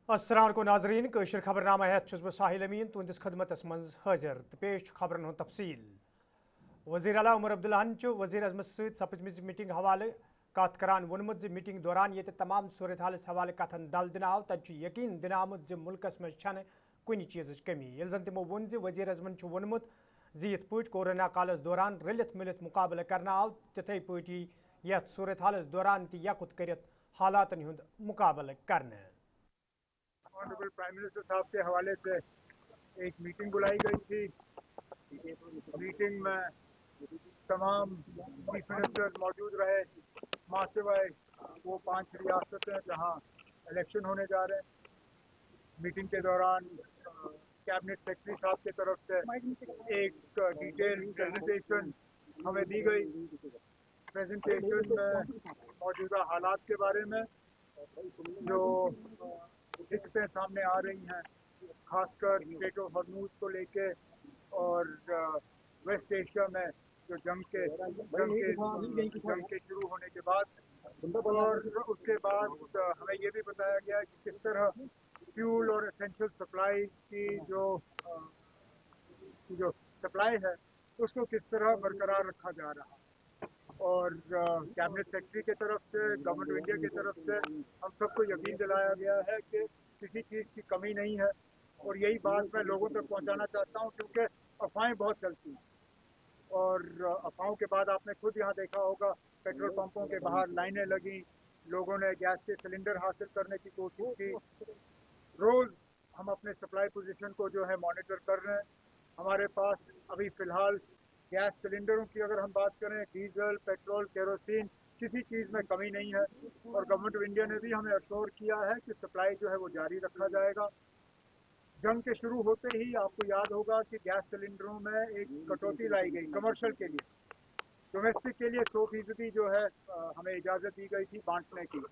अस्सलाम वालेकुम नाजरीन कशर खबरनामा हेत छुस बह साहिल अमीन तुंदिस खदमतस मज हाजिर तो पेश खबरन हुंद तफसील। वज़ीर आला उमर अब्दुल्लाहन वज़ीर अजमत सत सपजमिज मीटिंग हवाले कत करान वोनमुत ज मीटिंग दौरान ये तमाम सूरत हालस हवाले कथन दल दिन आव तत यकीन दिन आमुत ज मुल्कस मज छन कुन चीज़ कमी ये जन तमो वोन ज वज़ीर अजमन वोनमुत ज यथ पट कोरोना कालस दौरान रलित मिलित मुकाबले करना आव तिथे पट यथ सूरत हालस दौरान त यकुत करित हालातन हुंद मुकाबले करने। ऑनरेबल प्राइम मिनिस्टर साहब के हवाले से एक मीटिंग बुलाई गई थी। मीटिंग में तमाम चीफ मिनिस्टर्स मौजूद रहे, मासिवाए वो 5 रियासतें जहां इलेक्शन होने जा रहे हैं। मीटिंग के दौरान कैबिनेट सेक्रेटरी साहब की तरफ से एक डिटेल प्रेजेंटेशन हमें दी गई। प्रेजेंटेशन में मौजूदा हालात के बारे में जो दिक्कतें सामने आ रही हैं, खासकर स्टेट ऑफ हॉर्मूज को लेके और वेस्ट एशिया में जो जंग के शुरू होने के बाद, और उसके बाद हमें ये भी बताया गया कि किस तरह फ्यूल और एसेंशियल सप्लाईज की जो सप्लाई है उसको किस तरह बरकरार रखा जा रहा है। और कैबिनेट सेक्रेटरी की तरफ से, गवर्नमेंट ऑफ इंडिया की तरफ से हम सबको यकीन दिलाया गया है कि किसी चीज़ की कमी नहीं है। और यही बात मैं लोगों तक पहुंचाना चाहता हूं, क्योंकि अफवाहें बहुत चलती हैं और अफवाहों के बाद आपने खुद यहाँ देखा होगा, पेट्रोल पंपों के बाहर लाइनें लगी, लोगों ने गैस के सिलेंडर हासिल करने की कोशिश की। रोज़ हम अपने सप्लाई पोजीशन को जो है मॉनिटर कर रहे हैं। हमारे पास अभी फ़िलहाल गैस सिलेंडरों की अगर हम बात करें, डीजल, पेट्रोल, केरोसिन, किसी चीज़ में कमी नहीं है। और गवर्नमेंट ऑफ इंडिया ने भी हमें अश्योर किया है कि सप्लाई जो है वो जारी रखा जाएगा। जंग के शुरू होते ही आपको याद होगा कि गैस सिलेंडरों में एक कटौती लाई गई कमर्शियल के लिए। डोमेस्टिक के लिए 100% जो है हमें इजाज़त दी गई थी बांटने की।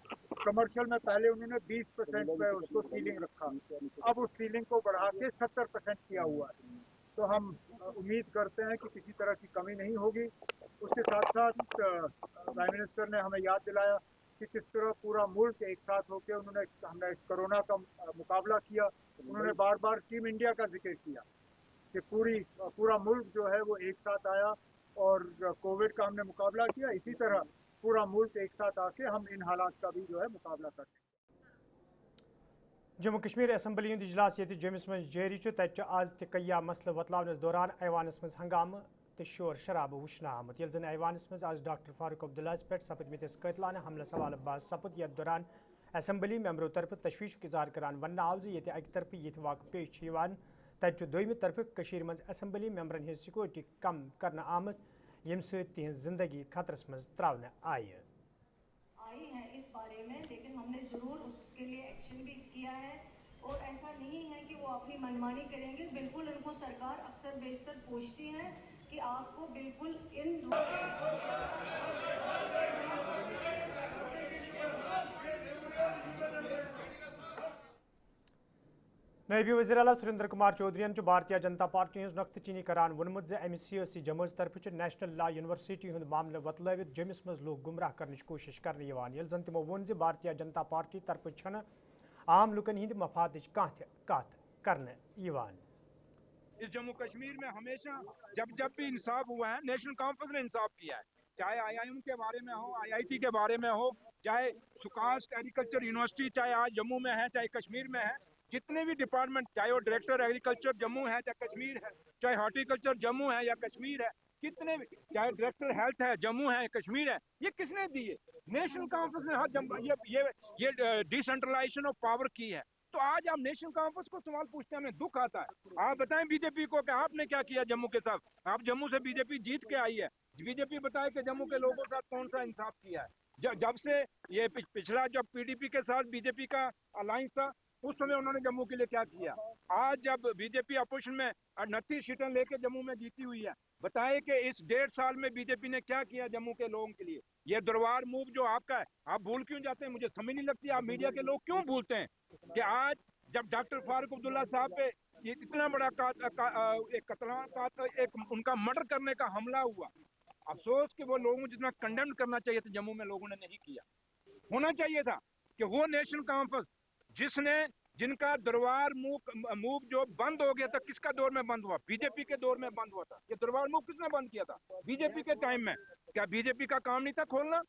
कमर्शियल में पहले उन्होंने 20% पे उसको सीलिंग रखा, अब उस सीलिंग को बढ़ा के 70% किया हुआ है। तो हम उम्मीद करते हैं कि किसी तरह की कमी नहीं होगी। उसके साथ साथ प्राइम मिनिस्टर ने हमें याद दिलाया कि किस तरह पूरा मुल्क एक साथ होकर हमने कोरोना का मुकाबला किया। उन्होंने बार बार टीम इंडिया का जिक्र किया कि पूरा मुल्क जो है वो एक साथ आया और कोविड का हमने मुकाबला किया। इसी तरह पूरा मुल्क एक साथ आके हम इन हालात का भी जो है मुकाबला करते हैं। जम्मू कश्मीर असम्बली हुंद इजलास ये जम्मस मज जारी तत आज तकैया मसल वतलावनस दौरान ऐवानस मज हंगाम तो शोर शराब वुचन आमुत ये जन ऐवानस मज आज डॉक्टर फारूक अब्दुल्ला पे सपदमिस कतलाना हमला सवाल बाज सपद यथ दौरान असम्बली मेंबरों तरफ तशवीश इजहार करान वन आव ये अक तरफ ये वाक़ पेश तत दोम तरफ मज असम्बली मेंबरन हज सिक्योरिटी कम करना आमत यम सहिंज जिंदगी खतरस मज त्रावन आई हैं इस बारे में, लेकिन हमने ज़रूर उसके लिए एक्शन भी किया है। और ऐसा नहीं है कि वो अपनी मनमानी करेंगे। बिल्कुल उनको सरकार अक्सर बेशतर पूछती है कि आपको बिल्कुल इन नायब वज़ीर आला सुरेंद्र कुमार चौधरी भारतीय जनता पार्टी हज नुख्त चीनी करान वोनमुत अमि सियासी जमात तरफ नेशनल लॉ यूनिवर्सिटी हुंद मामले वतलवित जमिस मज लोग गुमराह करने कोशिश कर जन तमो वोन भारतीय जनता पार्टी तरफ छन आम लुकन हिंद मफाद कत करने। इस जम्मू कश्मीर में हमेशा जब भी इंसाफ हुआ है, नेशनल कॉन्फ्रेंस ने इंसाफ किया है। चाहे आईआईएम के बारे में हो, आईआईटी के बारे में हो, चाहे सुकास एग्रीकल्चर यूनिवर्सिटी चाहे आज जम्मू में है, चाहे कश्मीर में है, जितने भी डिपार्टमेंट, चाहे वो डायरेक्टर एग्रीकल्चर जम्मू है चाहे कश्मीर है, चाहे हॉर्टिकल्चर जम्मू है या कश्मीर है, कितने भी, चाहे डायरेक्टर हेल्थ है जम्मू है कश्मीर है, ये किसने दिए? नेशनल कॉन्फ्रेंस ने हर ये डिसेंट्रलाइजेशन ऑफ पावर की है। तो आज आप नेशनल कॉन्फ्रेंस को सवाल पूछते हैं, हमें दुख आता है। आप बताएं बीजेपी को कि आपने क्या किया जम्मू के साथ? आप जम्मू से बीजेपी जीत के आई है, बीजेपी बताए कि जम्मू के लोगों के साथ कौन सा इंसाफ किया है। जब से ये पिछला जब पीडीपी के साथ बीजेपी का अलायंस था, उस समय उन्होंने जम्मू के लिए क्या किया? आज जब बीजेपी अपोजिशन में 29 सीटें लेके जम्मू में जीती हुई है, बताए कि इस 1.5 साल में बीजेपी ने क्या किया जम्मू के लोगों के लिए? ये दरबार मूव जो आपका है, आप भूल क्यों जाते हैं? मुझे समझ नहीं लगती आप मीडिया के लोग क्यों भूलते हैं कि आज जब डॉक्टर फारूक अब्दुल्ला साहब पे ये इतना बड़ा एक उनका मर्डर करने का हमला हुआ, अफसोस कि वो लोगों को जितना कंडेम करना चाहिए था जम्मू में लोगों ने नहीं किया। होना चाहिए था कि वो नेशनल कॉन्फ्रेंस जिसने जिनका दरबार मूव जो बंद हो गया था, किसका दौर में बंद हुआ? बीजेपी के दौर में बंद हुआ था। ये दरबार मूव किसने बंद किया था? बीजेपी के टाइम में। क्या बीजेपी का काम नहीं था खोलना?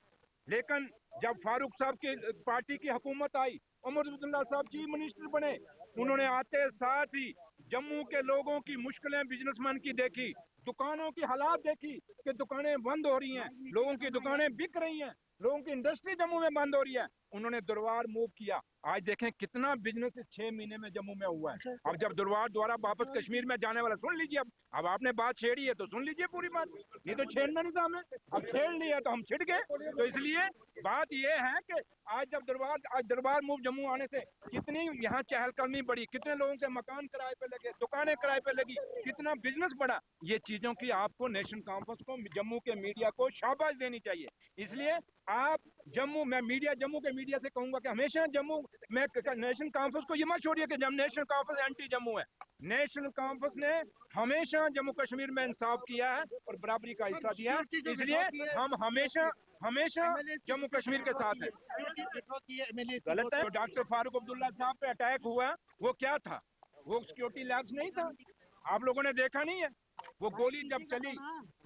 लेकिन जब फारूक साहब की पार्टी की हुकूमत आई, उमर अब्दुल्ला साहब चीफ मिनिस्टर बने, उन्होंने आते साथ ही जम्मू के लोगों की मुश्किलें बिजनेसमैन की देखी, दुकानों की हालात देखी कि दुकानें बंद हो रही हैं, लोगों की दुकानें बिक रही हैं, लोगों की इंडस्ट्री जम्मू में बंद हो रही है। उन्होंने दरबार मूव किया। आज देखें कितना बिजनेस 6 महीने में जम्मू में हुआ है। अब जब दरबार द्वारा वापस कश्मीर में जाने वाला, सुन लीजिए, अब आपने बात छेड़ी है तो सुन लीजिए पूरी बात। ये तो छेड़ना नहीं था हमें, अब छेड़ लिया तो हम छिड़ गए। तो इसलिए बात ये है कि आज दरबार मूव जम्मू आने से कितनी यहाँ चहलकदमी बढ़ी, कितने लोगों के मकान किराए पे लगे, दुकानें किराए पे लगी, कितना बिजनेस बढ़ा। ये चीजों की आपको नेशनल कॉन्फ्रेंस को, जम्मू के मीडिया को शाबाश देनी चाहिए। इसलिए आप मैं जम्मू के मीडिया से कहूंगा कि हमेशा जम्मू में नेशनल कॉन्फ्रेंस को ये मत छोड़िए कि जब नेशनल कॉन्फ्रेंस एंटी जम्मू है। नेशनल कॉन्फ्रेंस ने हमेशा जम्मू कश्मीर में इंसाफ किया है और बराबरी का हिस्सा दिया है। इसलिए हम हमेशा जम्मू कश्मीर के साथ हैं। गलत है। डॉक्टर फारूक अब्दुल्ला साहब पे अटैक हुआ, वो क्या था? वो सिक्योरिटी लैब्स नहीं था? आप लोगों ने देखा नहीं है? वो गोली जब चली,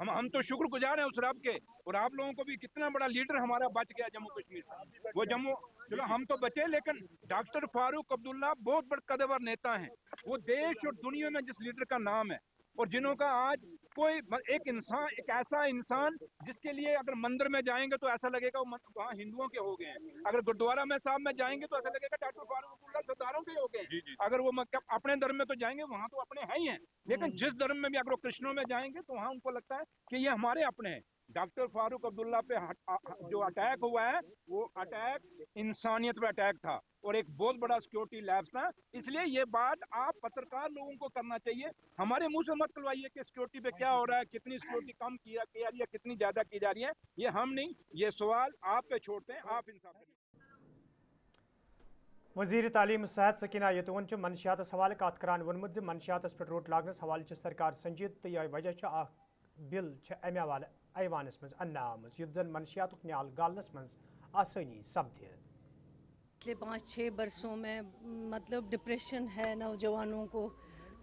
हम तो शुक्रगुजार हैं उस रब के, और आप लोगों को भी कितना बड़ा लीडर हमारा बच गया जम्मू कश्मीर से। वो जम्मू, चलो हम तो बचे, लेकिन डॉक्टर फारूक अब्दुल्ला बहुत बड़े कदवर नेता हैं। वो देश और दुनिया में जिस लीडर का नाम है, और जिन्हों का आज कोई एक ऐसा इंसान जिसके लिए अगर मंदिर में जाएंगे तो ऐसा लगेगा वहाँ हिंदुओं के हो गए हैं, अगर गुरुद्वारा में साहब में जाएंगे तो ऐसा लगेगा डॉक्टर फारूक अब्दुल्ला सरदारों के हो गए हैं। अगर वो अपने धर्म में तो जाएंगे, वहाँ तो अपने हैं ही हैं, लेकिन जिस धर्म में भी अगर वो कृष्णों में जाएंगे तो वहाँ उनको लगता है कि ये हमारे अपने हैं। डॉक्टर फारूक अब्दुल्ला पे जो अटैक हुआ है, वो अटैक इंसानियत पे अटैक था और एक बहुत बड़ा सिक्योरिटी लैब्स था। इसलिए ये बात आप पत्रकार लोगों को करना चाहिए, हमारे मुंह से मत खुलवाइए कि सिक्योरिटी पे क्या हो रहा है, कितनी सिक्योरिटी कम किया रही है, कितनी ज्यादा की जा रही है। ये हम नहीं, ये सवाल आप पे छोड़ते हैं, आप इंसाफ करें। वजीर तालीम सेहत सकीना यतून मनशियात हवाले कत करान वोनमुत मनशियात पे रोट लागनस हवाले सरकार संजीद तो यह वजह बिल अमे हवाले ऐवानस मज अन्ना आमज युत जन मनशियात न्याल गालनस मज आसानी सपदे। पिछले 5-6 बरसों में मतलब डिप्रेशन है, नौजवानों को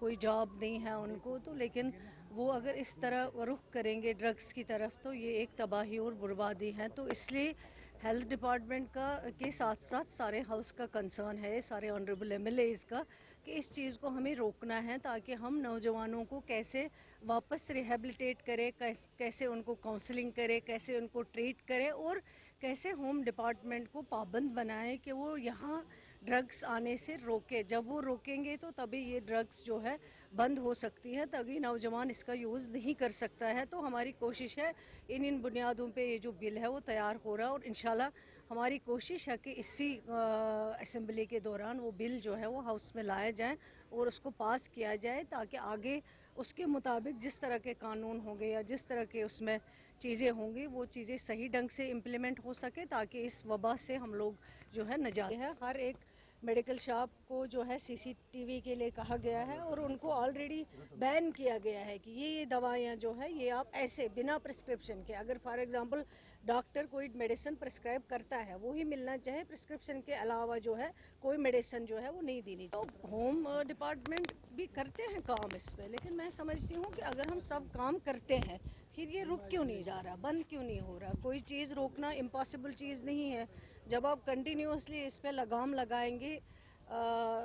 कोई जॉब नहीं है उनको, तो लेकिन वो अगर इस तरह रुख करेंगे ड्रग्स की तरफ तो ये एक तबाही और बर्बादी है। तो इसलिए हेल्थ डिपार्टमेंट का के साथ साथ सारे हाउस का कंसर्न है, सारे ऑनरेबल एमएलएज का, कि इस चीज़ को हमें रोकना है ताकि हम नौजवानों को कैसे वापस रिहेबिलिटेट करें, कैसे उनको काउंसलिंग करें, कैसे उनको ट्रीट करें और कैसे होम डिपार्टमेंट को पाबंद बनाएं कि वो यहाँ ड्रग्स आने से रोके। जब वो रोकेंगे तो तभी ये ड्रग्स जो है बंद हो सकती है, तभी नौजवान इसका यूज़ नहीं कर सकता है। तो हमारी कोशिश है इन बुनियादों पे ये जो बिल है वो तैयार हो रहा है, और इंशाल्लाह हमारी कोशिश है कि इसी असेंबली के दौरान वो बिल जो है वो हाउस में लाया जाए और उसको पास किया जाए, ताकि आगे उसके मुताबिक जिस तरह के कानून होंगे या जिस तरह के उसमें चीज़ें होंगी वो चीज़ें सही ढंग से इम्प्लीमेंट हो सके, ताकि इस वबा से हम लोग जो है निजात है। हर एक मेडिकल शॉप को जो है सीसीटीवी के लिए कहा गया है और उनको ऑलरेडी बैन किया गया है कि ये दवाइयाँ जो है ये आप ऐसे बिना प्रिस्क्रिप्शन के, अगर फॉर एग्जांपल डॉक्टर कोई मेडिसिन प्रिस्क्राइब करता है वो ही मिलना चाहे, प्रिस्क्रिप्शन के अलावा जो है कोई मेडिसिन जो है वो नहीं देनी। तो होम डिपार्टमेंट भी करते हैं काम इस पर, लेकिन मैं समझती हूँ कि अगर हम सब काम करते हैं फिर ये रुक क्यों नहीं जा रहा, बंद क्यों नहीं हो रहा। कोई चीज़ रोकना इम्पॉसिबल चीज़ नहीं है। जब आप कंटिन्यूसली इस पर लगाम लगाएंगे,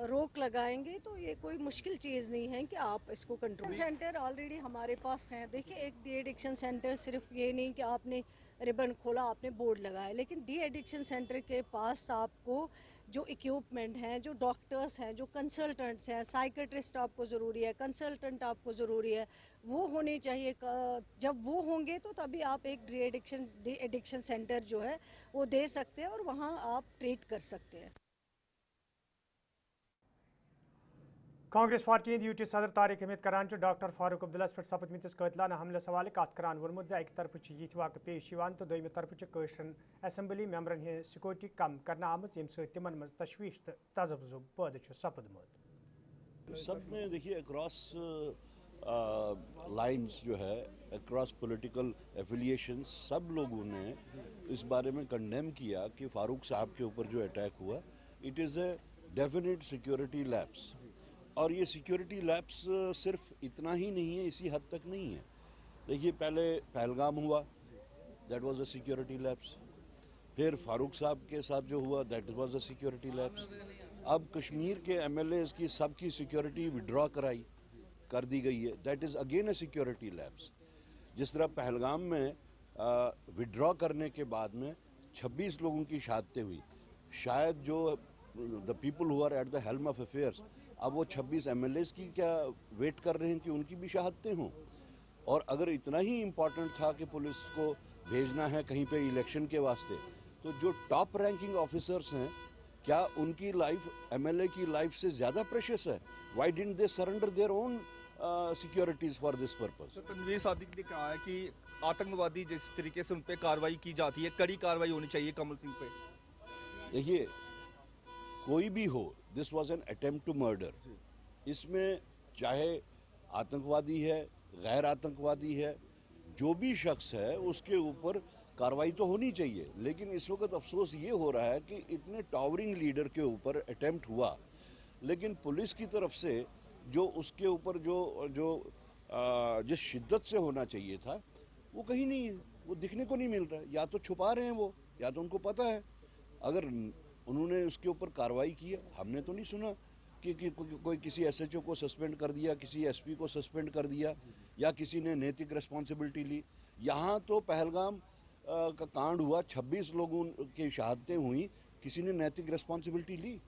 रोक लगाएंगे, तो ये कोई मुश्किल चीज़ नहीं है कि आप इसको कंट्रोल। सेंटर ऑलरेडी हमारे पास हैं। देखिए, एक डी एडिक्शन सेंटर सिर्फ ये नहीं कि आपने रिबन खोला, आपने बोर्ड लगाया, लेकिन डी एडिक्शन सेंटर के पास आपको जो इक्विपमेंट हैं, जो डॉक्टर्स हैं, जो कंसल्टेंट्स हैं, साइकेट्रिस्ट आपको ज़रूरी है, कंसल्टेंट आपको ज़रूरी है, वो होने चाहिए। जब वो होंगे तो तभी आप एक डी एडिक्शन सेंटर जो है वो दे सकते हैं और वहाँ आप ट्रीट कर सकते हैं। कांग्रेस पार्टी यूटी सदर तारिक हमीद करान डॉक्टर फारूक अब्दुल्ला पे सपदमिस कतलाना हमले हवाले कत करान वोनमुत एक तरफ ये वाक़ पेश तो दोम तरफ कशरन असम्बली मेंबरन हज सिक्योरिटी कम करना आमज यम तिमन मज तशवीश तो तजब्जुब पैदा सपदमुत। सब में देखिए अक्रॉस लाइंस जो है, अक्रॉस पॉलिटिकल एफिलिएशन, सब लोगों ने इस बारे में कंडेम किया कि फारूक साहब के ऊपर जो अटैक हुआ, it is a definite security lapse, और ये सिक्योरिटी लैप्स सिर्फ इतना ही नहीं है, इसी हद तक नहीं है। देखिए, पहले पहलगाम हुआ, that was a security lapse. फिर फारूक साहब के साथ जो हुआ, that was a security lapse. अब कश्मीर के एमएलएज की सबकी सिक्योरिटी विड्रॉ कर दी गई है, that is again a security lapse. जिस तरह पहलगाम में विड्रॉ करने के बाद में 26 लोगों की शहादतें हुई, शायद जो the people who are at the helm of affairs, अब वो 26 एमएलएज की क्या वेट कर रहे हैं कि उनकी भी शहादतें हों? और अगर इतना ही इम्पोर्टेंट था कि पुलिस को भेजना है कहीं पे इलेक्शन के वास्ते, तो जो टॉप रैंकिंग ऑफिसर्स हैं, क्या उनकी लाइफ एमएलए की लाइफ से ज़्यादा प्रेशियस है? Why didn't they surrender their own securities for this purpose? तो तनवीर सादिक ने कहा है कि आतंकवादी जिस तरीके से उन पर कार्रवाई की जाती है, कड़ी कार्रवाई होनी चाहिए कमल सिंह पे। देखिए, कोई भी हो, this was an attempt to murder. इसमें चाहे आतंकवादी है, गैर आतंकवादी है, जो भी शख्स है उसके ऊपर कार्रवाई तो होनी चाहिए। लेकिन इस वक्त अफसोस ये हो रहा है कि इतने टावरिंग लीडर के ऊपर अटेम्प्ट हुआ, लेकिन पुलिस की तरफ से जो उसके ऊपर जिस शिद्दत से होना चाहिए था, वो कहीं नहीं है, वो दिखने को नहीं मिल रहा है। या तो छुपा रहे हैं वो, या तो उनको पता है। अगर उन्होंने उसके ऊपर कार्रवाई की है, हमने तो नहीं सुना कि कोई किसी एसएचओ को सस्पेंड कर दिया, किसी एसपी को सस्पेंड कर दिया, या किसी ने नैतिक रिस्पॉन्सिबिलिटी ली। यहाँ तो पहलगाम का कांड हुआ, 26 लोगों की शहादतें हुई, किसी ने नैतिक रिस्पॉन्सिबिलिटी ली?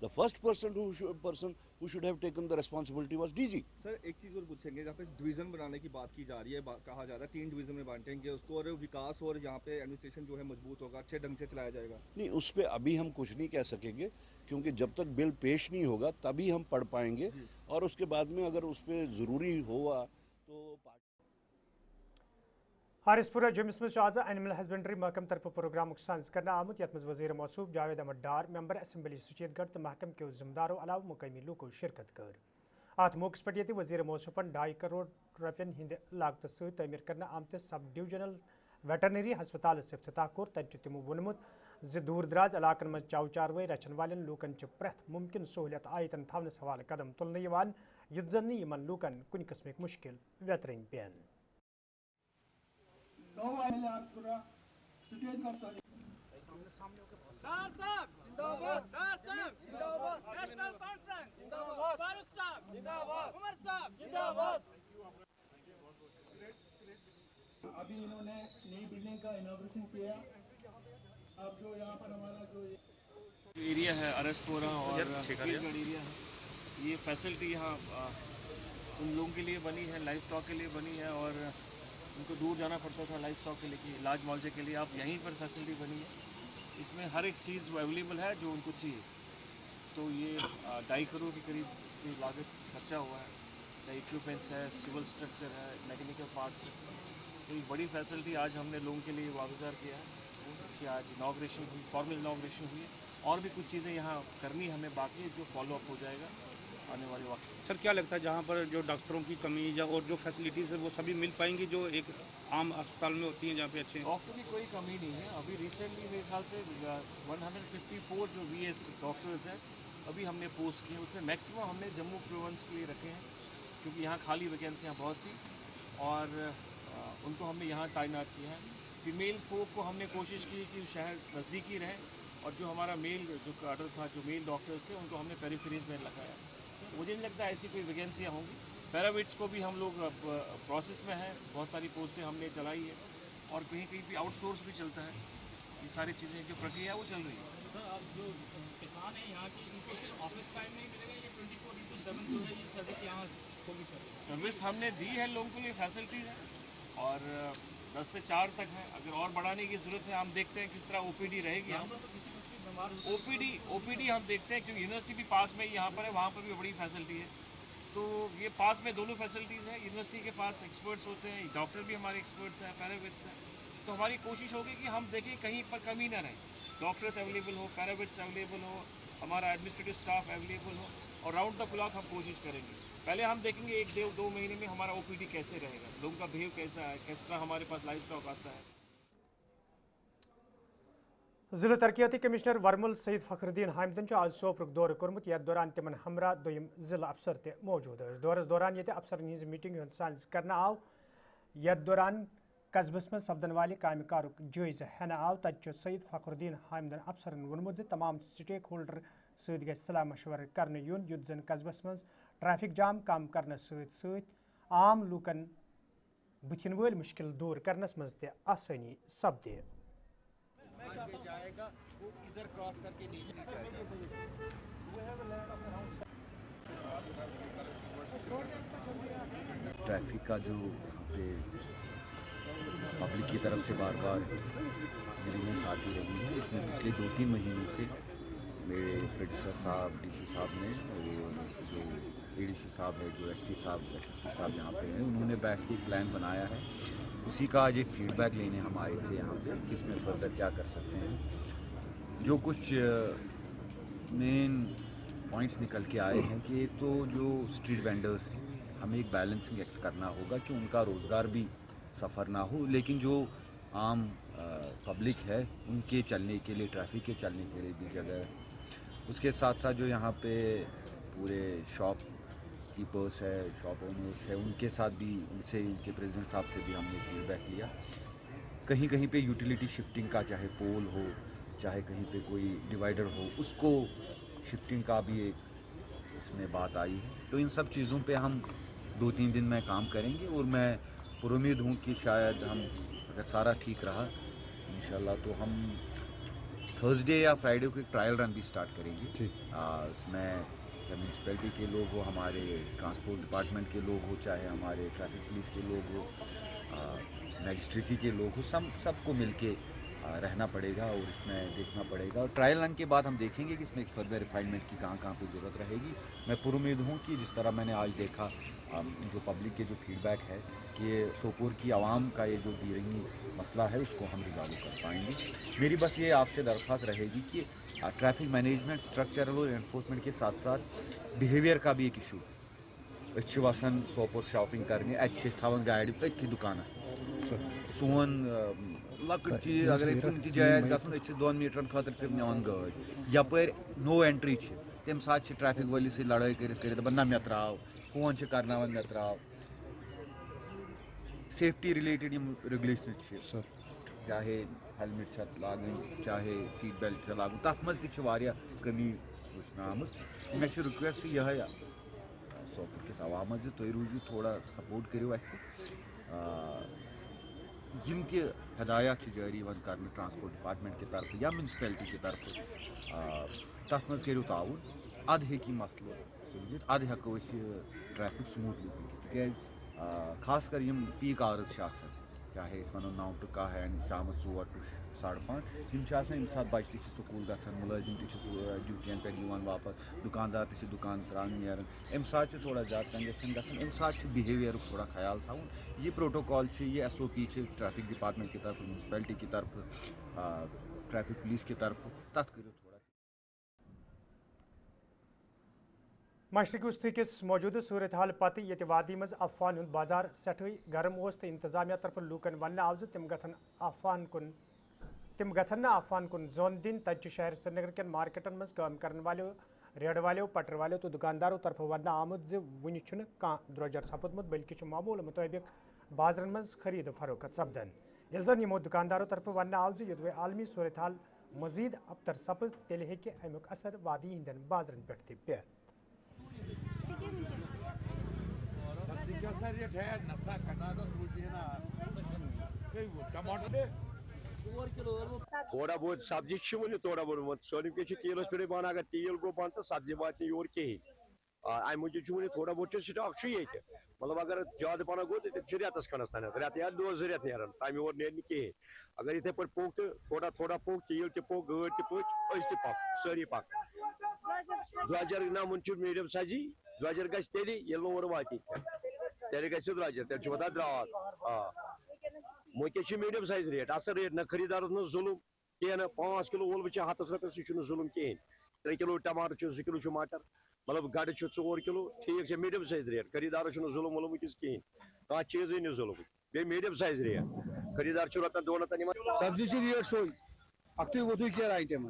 The first person who should have taken the responsibility was DG. Sir, एक चीज़ और पूछेंगे, जहाँ पे डिवीज़न बनाने की बात की जा रही है, कहा जा रहा है 3 डिवीज़न में बांटेंगे उसको, और विकास और यहाँ पे एडमिनिस्ट्रेशन जो है मजबूत होगा, अच्छे ढंग से चलाया जाएगा। नहीं, उस पर अभी हम कुछ नहीं कह सकेंगे, क्योंकि जब तक बिल पेश नहीं होगा तभी हम पढ़ पाएंगे, और उसके बाद में अगर उस पर ज़रूरी हुआ तो हारिसपुरा जुम्मस में आज एनिमल हस्बेंड्री महकम तरफ प्रोग्राम साज कर आमुत, यथ मज वज़ीर मौसूफ जावेद अहमद डार, मेंबर असम्बली सुचेतगढ़ तो महकम के जिम्मेदारों अलावा मुकामी लूको शिरकत कर। अत मौके पे ये वज़ीर मौसूफन 2.5 करोड़ रपयन हिंद लागत सहित तमीर करना आमत सब डिविजनल वेटरनरी हस्पताल इफ्तिताह कोर। तत तमो वोनमुत दूर दराज इलाकन मज चाव चारवई रचन वालन लूकन प्रेथ मुमकिन सहूलियत आयतन थवनस हवाले कदम तुलने युत जन यमन लूकन कुन किस्मिक मुश्किल वेतरन पेन। अभी इन्होंने नई बिल्डिंग का इनॉग्रेशन किया। अब जो यहाँ पर हमारा जो एरिया है अरसपुरा और एरिया है, ये फैसिलिटी यहाँ उन लोगों के लिए बनी है, लाइफ स्टॉक के लिए बनी है, और उनको दूर जाना पड़ता था लाइफ स्टॉक के लिए, इलाज मुआवजे के लिए। अब यहीं पर फैसिलिटी बनी है, इसमें हर एक चीज़ अवेलेबल है जो उनको चाहिए। तो ये 2.5 करोड़ के करीब इसकी लागत खर्चा हुआ है। इक्विपमेंट्स है, सिविल स्ट्रक्चर है, मैकेनिकल पार्ट्स है। तो ये बड़ी फैसिलिटी आज हमने लोगों के लिए वागुजार किया है। इसकी आज इनाग्रेशन हुई, फॉर्मल इनाग्रेशन हुई है, और भी कुछ चीज़ें यहाँ करनी हमें बाकी है, जो फॉलो अप हो जाएगा आने वाले वक्त। सर, क्या लगता है जहाँ पर जो डॉक्टरों की कमी और जो फैसिलिटीज़ है वो सभी मिल पाएंगी जो एक आम अस्पताल में होती हैं, जहाँ पे अच्छे डॉक्टर की कोई कमी नहीं है। अभी रिसेंटली मेरे ख्याल से 154 जो VS डॉक्टर्स हैं अभी हमने पोस्ट किए, उसमें मैक्सिमम हमने जम्मू प्रोविंस के लिए रखे हैं, क्योंकि यहाँ खाली वैकेंसियाँ बहुत थी और उनको हमने यहाँ तैनात किया है। फीमेल फोक को हमने कोशिश की कि शहर नज़दीकी रहे, और जो हमारा मेल जो कार्डर था, जो मेल डॉक्टर्स थे, उनको हमने पेरिफेरीज में लगाया। मुझे नहीं लगता ऐसी कोई वैकेंसियाँ होंगी। पैराविट्स को भी हम लोग प्रोसेस में हैं, बहुत सारी पोस्टें हमने चलाई है, और कहीं कहीं भी आउटसोर्स भी चलता है। ये सारी चीज़ें जो प्रक्रिया वो चल रही है। सर, अब जो किसान हैं यहाँ की, इनको सिर्फ ऑफिस टाइम नहीं मिलेगा, ये 24/7 जो है ये सर्विस यहाँ होगी? सर्विस हमने दी है, लोगों के लिए फैसिलिटीज़ है, और 10 से 4 तक है। अगर और बढ़ाने की ज़रूरत है, हम देखते हैं किस तरह OPD रहेगी। हम OPD हम देखते हैं, क्योंकि यूनिवर्सिटी भी पास में ही यहाँ पर है, वहाँ पर भी बड़ी फैसिलिटी है। तो ये पास में दोनों फैसिलिटीज़ है। यूनिवर्सिटी के पास एक्सपर्ट्स होते हैं, डॉक्टर भी हमारे एक्सपर्ट्स हैं, पैराविट्स हैं। तो हमारी कोशिश होगी कि हम देखें कहीं पर कमी ना रहे, डॉक्टर्स अवेलेबल हो, पैराविट्स अवेलेबल हो, हमारा एडमिनिस्ट्रेटिव स्टाफ अवेलेबल हो, और राउंड द क्लॉक हम कोशिश करेंगे। पहले हम देखेंगे 1-2 महीने में हमारा OPD कैसे रहेगा, लोगों का बिहेव कैसा है, किस तरह हमारे पास लाइफ स्टॉक आता है। ضلع ترقیاتی کمشنر ورمل سید فخردین حامدن آز سوپرک دور کورمت یتھ دوران تمن ہمراہ دویم ضلع افسر تہ موجود دورس دوران یہ افسرن ہز میٹنگ ہند سانز کرنا آو یتھ دوران قصبس مز سپدن والے کامہ کارک جائزہ ہینہ آو تت سید فخردین حامدن افسرن وونمت تمام سٹیک ہولڈر ست گژھِ صلاح مشورہ کرنے یون یُتھ زن قصبس مز ٹریفک جام کم کرنے ست عام لوکن بتھن ول مشکل دور کرنس مز تہ آسانی سپدے جائے گا وہ ادھر کراس کر کے نیچے جائے گا۔ ٹریفک کا جو پبلک کی طرف سے بار بار گریونس آتی رہی ہے، اس میں پچھلے 2-3 مہینوں سے میرے پروڈیوسر صاحب ڈی سی صاحب نے اور جو اے ڈی سی صاحب ہے، جو ایس پی صاحب ایس ایس پی صاحب یہاں پہ ہیں، انہوں نے بیٹھ کے پلان بنایا ہے۔ اسی کا آج ایک فیڈ بیک لینے ہم آئے تھے یہاں پہ کہ اس میں فردر کیا کر سکتے ہیں۔ جو کچھ مین پوائنٹس نکل کے آئے ہیں کہ ایک تو جو اسٹریٹ وینڈرز ہیں، ہمیں ایک بیلنسنگ ایکٹ کرنا ہوگا کہ ان کا روزگار بھی سفر نہ ہو، لیکن جو عام پبلک ہے ان کے چلنے کے لیے، ٹریفک کے چلنے کے لیے بھی جگہ ہے۔ اس کے ساتھ ساتھ جو یہاں پہ پورے شاپ کیپرس ہے، شاپ اونرس ہے، ان کے ساتھ بھی ان سے، ان کے پریزیڈنٹ صاحب سے بھی ہم نے فیڈ بیک لیا۔ کہیں کہیں پہ یوٹیلیٹی شفٹنگ کا، چاہے پول ہو، چاہے کہیں پہ کوئی ڈیوائیڈر ہو، اس کو شفٹنگ کا بھی ایک اس میں بات آئی ہے۔ تو ان سب چیزوں پہ ہم 2-3 دن میں کام کریں گے اور میں پر امید ہوں کہ شاید ہم اگر سارا ٹھیک رہا انشاءاللہ تو ہم تھرسڈے یا فرائیڈے کو ایک ٹرائل رن بھی سٹارٹ کریں گے۔ اس میں چاہے میونسپلٹی کے لوگ ہو، ہمارے ٹرانسپورٹ ڈپارٹمنٹ کے لوگ ہو، چاہے ہمارے ٹریفک پولیس کے لوگ ہو، میجسٹریسی کے لوگ ہو، سب کو مل کے رہنا پڑے گا اور اس میں دیکھنا پڑے گا۔ اور ٹرائل رن کے بعد ہم دیکھیں گے کہ اس میں ایک فردر ریفائنمنٹ کی کہاں پہ ضرورت رہے گی۔ میں پر امید ہوں کہ جس طرح میں نے آج دیکھا جو پبلک کے جو فیڈ بیک ہے کہ سوپور کی عوام کا یہ جو بیرونی مسئلہ ہے اس کو ہم ریزالو کر پائیں گے۔ میری بس یہ آپ سے درخواست رہے گی کہ ٹریفک مینجمنٹ، اسٹرکچرل اور انفورسمنٹ کے ساتھ ساتھ بیہیویئر کا بھی ایک ایشو۔ أسۍ وسان سوپور شاپنگ کرنے، اتھ تھاوان گاڑِ تٔتھی دُکانس سون لۄکٕٹ چیٖز اگرے کُنہِ تہِ جایہِ آسہِ گژھُن أسۍ چھِ 2 میٖٹرن خٲطرٕ تہِ نِوان گٲڑۍ۔ یپٲرۍ نو اینٹری چھِ تمہِ ساتہٕ چھِ ٹریفک وٲلِس سۭتۍ لڑٲے کٔرِتھ دپان نہ مےٚ ترٛاو، فون چھِ کرناوان مےٚ ترٛاو۔ سیفٹی رِلیٹڈ یِم ریگولیشنز چھِ، چاہے ہیلمٹ چھِ لاگٕنۍ، چاہے سیٹ بیلٹ چھِ لاگُن، تتھ منٛز تہِ چھِ واریاہ کٔمی وٕچھنہٕ آمٕژ۔ مےٚ چھِ رِکویسٹ یِہے سوپور کِس عوامس زِ تُہۍ روٗزِو تھوڑا سپورٹ کٔرِو اَسہِ۔ یِم تہِ ہدایات چھِ جٲری یِوان کرنہٕ ٹرانسپورٹ ڈپارٹمنٹ کہِ طرفہٕ یا میونسپلٹی کہِ طرفہٕ، تتھ منٛز کٔرِو تعاوُن۔ ادٕ ہیٚکہِ یہِ مسلہٕ سمجھِتھ، ادٕ ہٮ۪کو أسۍ یہِ ٹریفک سموٗتھلی پٔکِتھ۔ تِکیٛازِ خاص کر یِم پیٖک آورٕز چھِ آسان، چاہے أسۍ وَنو 9 to 10 اینڈ شامس 4 to 5:30، یِم چھِ آسان ییٚمہِ ساتہٕ بچہِ تہِ چھِ سکوٗل گژھان، مُلٲزِم تہِ چھِ ڈیوٹین پٮ۪ٹھ یِوان واپس، دُکاندار تہِ چھِ دُکان ترٛاونہٕ نیران، اَمہِ ساتہٕ چھِ تھوڑا زیادٕ کنجیشن گژھان۔ اَمہِ ساتہٕ چھِ بِہیویئرُک تھوڑا خیال تھاوُن۔ یہ پروٹوکال چھِ، یہ SOP چھِ ٹریفک ڈپارٹمنٹ کی طرفہٕ، میونسپلٹی کی طرفہٕ، ٹریفک پولیس کی طرفہٕ، تتھ کٔرِو تھوڑا۔ مشرقی وسطی کس موجودہ صورتحال پتہ یہ وادی مز افواہن ہند بازار سٹھے گرم اس تو انتظامیہ طرف لوکن ون آو تم گھن افواہن کن زون دن تت شہر سری نگر کن مارکیٹن مز کام کرن والو، ریڑ والو، پٹر والو تو دکانداروں طرف ون آمت ون کھانا درجر سپدمت بلکہ معمول مطابق بازرن مز خرید فروخت سپدان۔ یل زن یمو دکانداروں طرف ون آو یدوے عالمی صورتحال مزید ابتر سپز تیل ہیکہ امیک اثر وادی ہندین بازرن پہ تہ پیت۔ تھوڑا بہت سبزی ون تھوڑا بہت سٲلِم کینٛہہ چھُ تیٖلس پٮ۪ٹھٕے بنان، اگر تیٖل گوٚو بنٛد تہٕ سبزی واتہِ نہٕ یور کِہیٖنۍ۔ امہِ موٗجوٗب چھُ ونہِ تھوڑا بہت سٹاک چھُ ییٚتہِ، مطلب اگر زیادٕ پہن گوٚو تہٕ تیٚلہِ چھُ رٮ۪تس کھنڈس تانٮ۪تھ، رٮ۪تھ یا 2 رٮ۪تھ نیران، تمہِ اور نیرِ نہٕ کِہیٖنۍ۔ اگر یِتھے پٲٹھۍ پوٚک تہٕ تھوڑا پوٚک، تیٖل تہِ پوٚک، گٲڑۍ تہِ پٔچ، أسۍ تہِ پک، سٲری پک۔ درٛۄجر نہ وُنہِ چھُ میٖڈیم سایزی، درٛۄجر گژھِ تیٚلہِ ییٚلہِ نہٕ اورٕ واتی تیٚلہِ گژھِ درٛۄجر، تیٚلہِ چھُ واتان درٛاگ۔ وٕنکٮ۪س چھِ میٖڈیم سایز ریٹ، اصل ریٹ، نہ خریدارس منٛز ظلم کینٛہہ نہٕ۔ 5 کلو ٲلوٕ چھِ 100 رۄپیس، سُہ چھُنہٕ ظلم کِہیٖنۍ۔ 3 کلو ٹماٹر چھُ، 2 کلو چھُ مٹر، مطلب گڈٕ چھُ 4 کلو، ٹھیٖک چھِ میٖڈیم سایز ریٹ۔ خریدارس چھُنہٕ ظلم ولم وٕنکٮ۪س کِہیٖنۍ، کانٛہہ چیٖزٕے نہٕ ظلم، بیٚیہِ میٖڈیم سایز ریٹ۔ خریدار چھُ رۄپین 2 ہتن یِوان۔ سبزی چھِ ریٹ سوے अक्टू वो क्या आइटम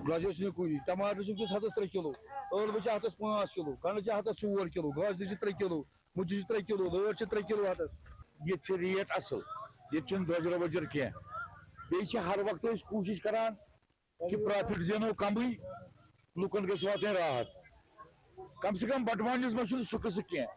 गाजर कुछ टमाटर हतस 3 किलो ٲلوٕ چھِ हतस 5 किलो गंडٕ چھِ हतस 4 किलो गाजर چھِ 3 किलो मुजी 3 किलो लٲर چھِ 3 किलो हतस ये रेट असल ये दजर वजर कह बेच हर वक्त कोशिश करान कि प्रॉफिट जेनो कम लुकन गस वातन राहत कम से कम बटवानिस में सह कस कह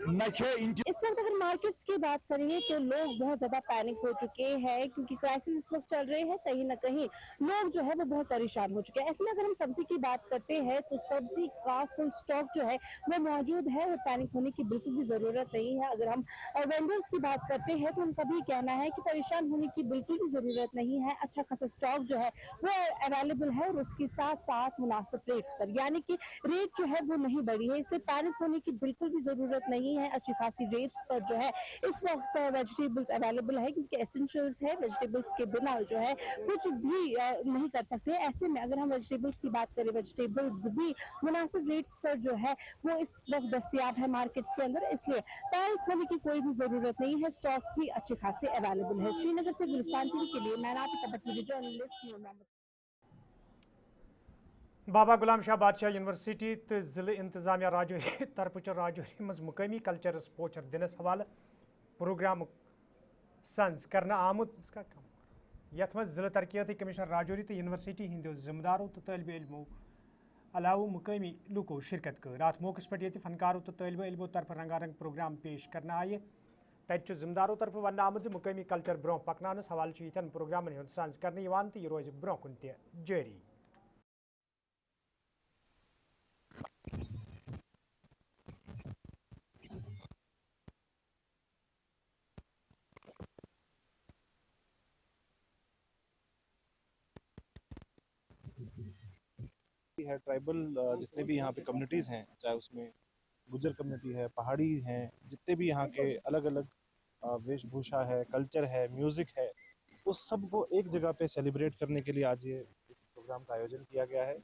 इस वक्त अगर मार्केट्स की बात करें तो लोग बहुत ज्यादा पैनिक हो चुके हैं क्योंकि क्राइसिस इस वक्त चल रहे हैं। कहीं ना कहीं लोग जो है वो बहुत परेशान हो चुके हैं। ऐसे में अगर हम सब्जी की बात करते हैं तो सब्जी का फुल स्टॉक जो है वो मौजूद है, वो पैनिक होने की बिल्कुल भी जरूरत नहीं है। अगर हम वेंडर्स की बात करते हैं तो उनका भी कहना है कि परेशान होने की बिल्कुल भी जरूरत नहीं है। अच्छा खासा स्टॉक जो है वो अवेलेबल है और उसके साथ साथ मुनासिब रेट्स पर, यानी कि रेट जो है वो नहीं बढ़ी है, इसलिए पैनिक होने की बिल्कुल भी जरूरत नहीं है। अच्छी खासी रेट्स पर जो है इस वक्त वेजिटेबल्स अवेलेबल है क्योंकि एसेंशियल्स है, वेजिटेबल्स के बिना जो है कुछ भी नहीं कर सकते। ऐसे में अगर हम वेजिटेबल्स की बात करें, वेजिटेबल्स भी मुनासिब रेट्स पर जो है वो इस वक्त दस्तयाब है मार्केट्स के अंदर, इसलिए पैनिक होने की कोई भी जरूरत नहीं है। स्टॉक्स भी अच्छे खासे अवेलेबल है। श्रीनगर से गुलिस्तान टीवी के लिए मैं नातिका भट्ट, जर्नलिस्ट। बाबा गुलाम शाह बादशाह यूनिवर्सिटी तो जिले इंतजामिया राजौरी तरफ राजौरी मज मुकामी कल्चरस पोचर दिनस हवाले प्रोग्राम संज करना आमुत यथ मज जिला तरक्याती कमिश्नर राजौरी तो यूनिवर्सिटी हिंदो जिम्मेदारों तो तलब इल्मों अलावा मुकामी लूकों शिरकत कर रात मौके पर ये फनकारों तो तलब इल्मों तरफ रंगारंग प्रोग्राम पेश करना आए तत जिम्मेदारों तरफ वन आमद मुकामी कल्चर ब्रोह पकनानस हवाले यन प्रोग्रामन हुंद संज करने तो यह रोज ब्रोह कुन जारी। है ट्राइबल जितने भी यहाँ पे कम्युनिटीज़ हैं, चाहे उसमें गुज्जर कम्युनिटी है, पहाड़ी हैं, जितने भी यहाँ के अलग अलग वेशभूषा है, कल्चर है, म्यूज़िक है, उस सब को एक जगह पे सेलिब्रेट करने के लिए आज ये इस प्रोग्राम का आयोजन किया गया है।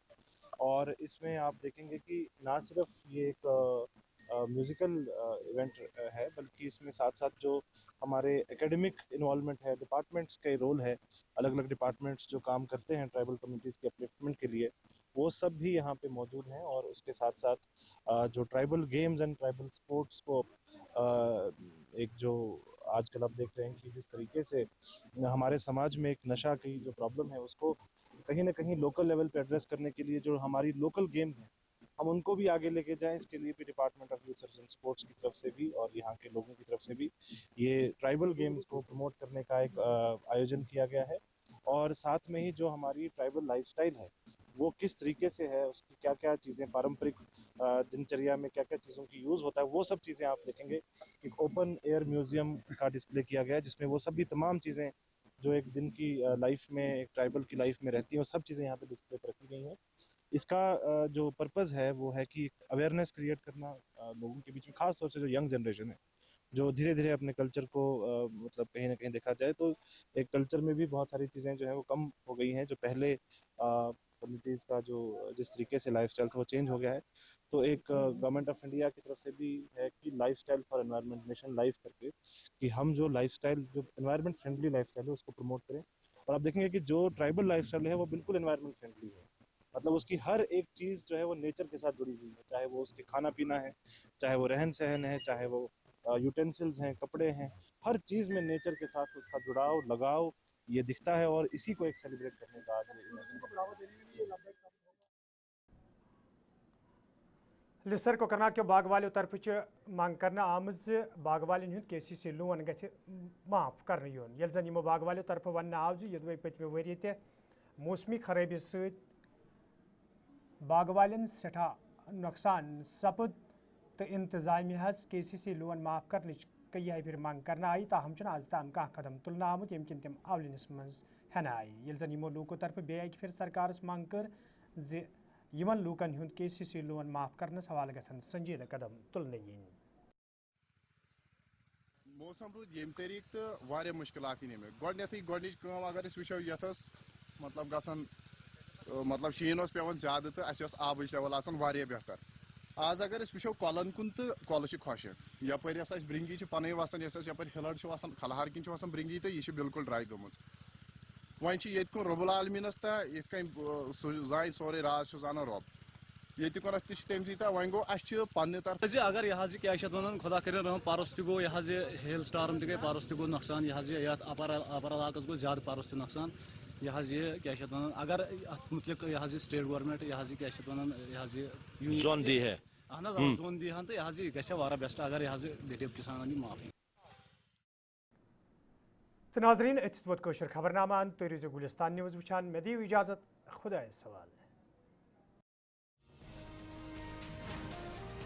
और इसमें आप देखेंगे कि ना सिर्फ ये एक म्यूज़िकल इवेंट है, बल्कि इसमें साथ साथ जो हमारे एकेडमिक इन्वॉल्वमेंट है, डिपार्टमेंट्स के रोल है, अलग अलग डिपार्टमेंट्स जो काम करते हैं ट्राइबल कम्युनिटीज़ के अपलिफ्टमेंट के लिए, वो सब भी यहाँ पे मौजूद हैं। और उसके साथ साथ जो tribal games and tribal sports को एक जो आजकल आप देख रहे हैं कि जिस तरीके से हमारे समाज में एक नशा की जो प्रॉब्लम है उसको कहीं ना कहीं लोकल लेवल पे एड्रेस करने के लिए जो हमारी लोकल गेम्स हैं हम उनको भी आगे लेके जाएं, इसके लिए भी department of youth service and sports की तरफ से भी और यहाँ के लोगों की तरफ से भी ये ट्राइबल गेम्स को प्रमोट करने का एक आयोजन किया गया है। और साथ में ही जो हमारी ट्राइबल लाइफस्टाइल है वो किस तरीके से है, उसकी क्या क्या चीज़ें पारंपरिक दिनचर्या में क्या क्या चीज़ों की यूज़ होता है, वो सब चीज़ें आप देखेंगे। एक ओपन एयर म्यूज़ियम का डिस्प्ले किया गया है जिसमें वो सभी तमाम चीज़ें जो एक दिन की लाइफ में, एक ट्राइबल की लाइफ में रहती हैं, वो सब चीज़ें यहाँ पे डिस्प्ले पर रखी गई हैं। इसका जो पर्पज़ है वो है कि अवेयरनेस क्रिएट करना लोगों के बीच में, ख़ास तौर से जो यंग जनरेशन है जो धीरे धीरे अपने कल्चर को मतलब कहीं ना कहीं देखा जाए तो एक कल्चर में भी बहुत सारी चीज़ें जो है वो कम हो गई हैं। जो पहले कम्युनिटीज़ का जो जिस तरीके से लाइफस्टाइल था वो चेंज हो गया है। तो एक गवर्नमेंट ऑफ इंडिया की तरफ से भी है कि lifestyle for environment nation life करके कि हम जो लाइफस्टाइल जो एनवायरनमेंट फ्रेंडली लाइफस्टाइल है उसको प्रमोट करें। और आप देखेंगे कि जो ट्राइबल लाइफस्टाइल है वो बिल्कुल एनवायरनमेंट फ्रेंडली है, मतलब उसकी हर एक चीज़ जो है वो नेचर के साथ जुड़ी हुई है, चाहे वो उसके खाना पीना है, चाहे वो रहन सहन है, चाहे वो यूटेंसिल्स हैं, कपड़े हैं, हर चीज़ में नेचर के साथ उसका जुड़ाव लगाव ये दिखता है। और इसी को एक सेलिब्रेट करने का आज लिसर कोकरना के बाग वाले तरफ मांग करना आमज बाग वाले KCC लोन गि माफ कर यल जन यमो बाग वाले तरफ वन आव ये पत्मे वरी ते मौसमी खराबी सत बाग वालन सठा नुकसान सपद तो इंतजामिया KCC लोन माफ कर कई फिर मांग करना आई, ताहम आज तम कह कदम तुलना आमुत यम तम आवलिनस मज हन आई। यल जन यमो लूको तरफ बे फिर सरकारस मांग कर यमन लूकन हुंद KCC लोन माफ करनस हवाले गसन संजीदा कदम तुलने यीन। मौसम रूद यम तरीक तो वारिया मुश्किलात इन गोडनिच कम अगर वो यथस मतलब गसन मतलब शीन पेवान ज्यादा तो अस आबच लेवल आसान वारिया बेहतर। आज अगर वो कलन कुन तो कल खुशक यपर ब्रिंगी पन वसान यपर हिलड़ खलहार किन ब्रिंगी तो यह बिल्कुल ड्राई गम وۄنۍ چھِ ییٚتہِ کُن رۄبُل عالمیٖنَس تہٕ یِتھ کٔنۍ سُہ زانہِ سورُے راز چھُ زانان رۄب ییٚتہِ کُنَتھ تہِ چھِ تٔمۍسٕے تہٕ وۄنۍ گوٚو اَسہِ چھِ پنٛنہِ طرفہٕ اگر یہ حظ کیا ونان خدا کٔرِنۍ رحم پرُس تہِ گوٚو یہ حظ یہ ہیل سٹارم تہِ گٔے پرُس تہِ گوٚو نۄقصان یہ حظ یہ یتھ اپر علاقس گوٚو زیادٕ پرُس تہِ نۄقصان یہ حظ یہ کیا ونان اگر اتھ متعلق یہ حظ یہ سٹیٹ گورمنٹ یہ حظ یہ کیا ونان یہ حظ یہ زون دی ہے اہن حظ زون دی ہن تہٕ یہ حظ یہ گژھِ واریاہ بیسٹ اگر یہ حظ دِتِو کسانن یہِ معافی. تو ناظرین اتھ ووت کٲشُر خبرنامہ تُہۍ روٗزِو گُلِستان نِوٕز وٕچھان مےٚ دِیِو اِجازت خۄدایَس حوالہٕ.